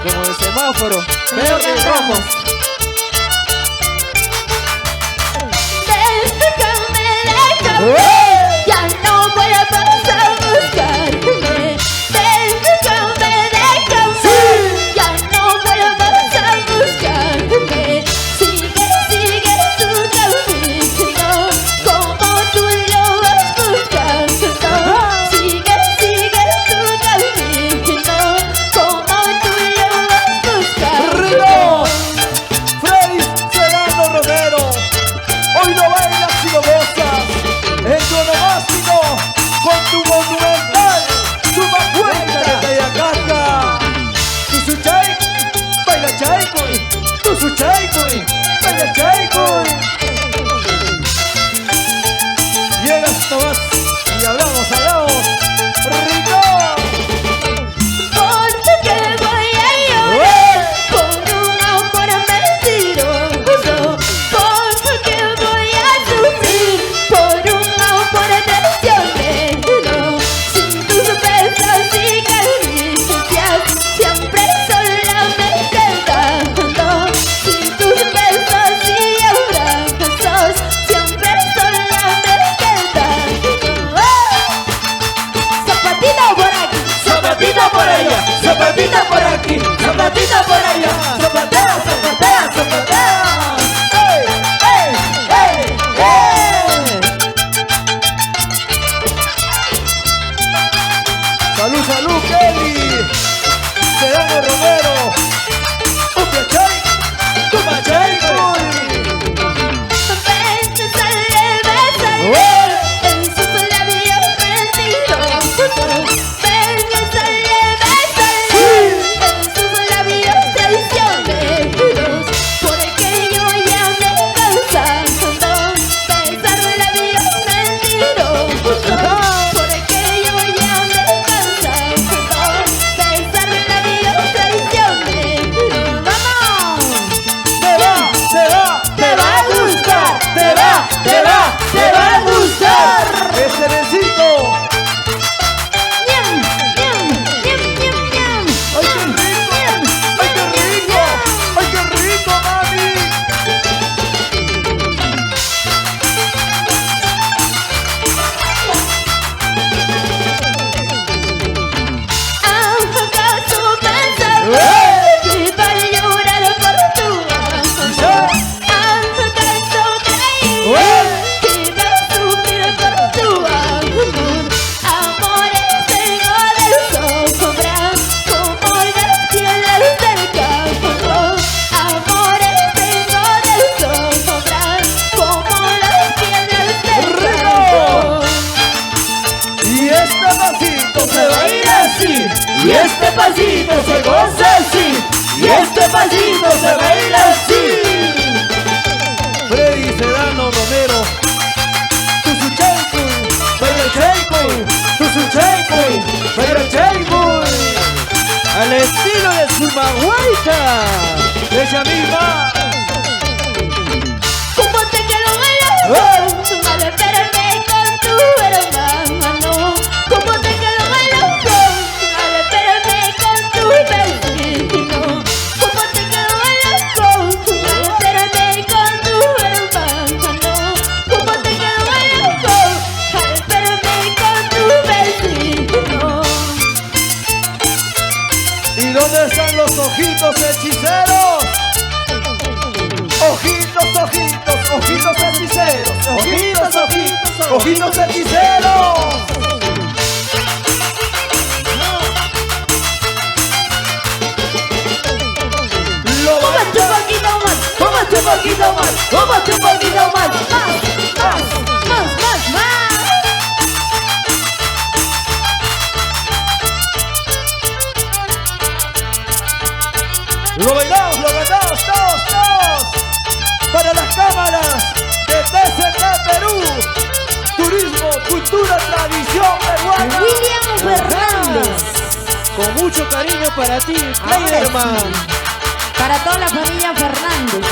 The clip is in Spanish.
como el semáforo, verde y rojo. Ya no voy a pasar a buscarme. Déjame, ya no voy a pasar a buscarme. Sigue tu camino, como tú lo vas buscando. Sigue tu camino, como tú lo vas buscando. ¡Ritmo! Freddy Serrano Romero, hoy lo bailas y lo gozas. En tu onomástico, con tu monumental, tu macuenta de Tayacata. Tu su chaiko, baila chaiko. Tu su chaiko, baila chaiko. Llegas nomás y hablamos. ¡Rico! Porque voy a llorar por un amor mentiroso. Porque voy a sufrir por un amor traicionero. Si tus besos y caricias siempre solamente dando. Si tus besos y abrazos siempre solamente dando. Zapatito por aquí, Zapatita por allá, zapatita por aquí, zapatita por allá, zapatea, zapatea, zapatea. ¡Ey, ey, ey, ey! Salud, salud, Kelly. Serrano Romero. Upia chay, toma chay, boy. bésale en sus labios mentirosos. Bésale en sus labios traicioneros. Porque yo ya me he cansado besar labios mentirosos. Porque yo ya me he cansado besar labios traicioneros. ¡Vamos! Te va a gustar, te va a gustar. Este besito. ¡Ñam, ñam, ñam, ñam, ñam! ¡Ay, qué rico! ¡Ay, qué rico! ¡Ay, qué rico, mami! ¿Acaso pensar que iba a llorar por tu amor? ¿Acaso creí que iba a sufrir por tu amor? Amores tengo de sobra, como las pieles del campo. Amores tengo de sobra, como las pieles del campo. Y este pasito se baila así, y este pasito se goza así, y este pasito se baila así. Freddy Serrano Romero, tu su chaiko, baila chaiko, tu su chaiko, baila chaiko. Al estilo de su maguaita. Ella misma. ¿Cómo te quedó bailando? Mal espérame con tu hermano. ¿Cómo te quedó bailando? Mal espérame con tu vecino. ¿Cómo te quedó bailando? Mal espérame con tu hermano. ¿Cómo te quedó bailando? Mal espérame con tu vecino. ¿Y dónde están los ojitos hechiceros? Ojitos, ojitos, ojitos hechiceros. Ojitos, ojitos, ojitos hechiceros. Lo Tómate un poquito más, tómate un poquito más, tómate un poquito más, más. Lo bailamos todos. Para las cámaras de TCT Perú. Turismo, cultura, tradición peruana. William Fernández. Con mucho cariño para ti, Clayderman. Para toda la familia Fernández.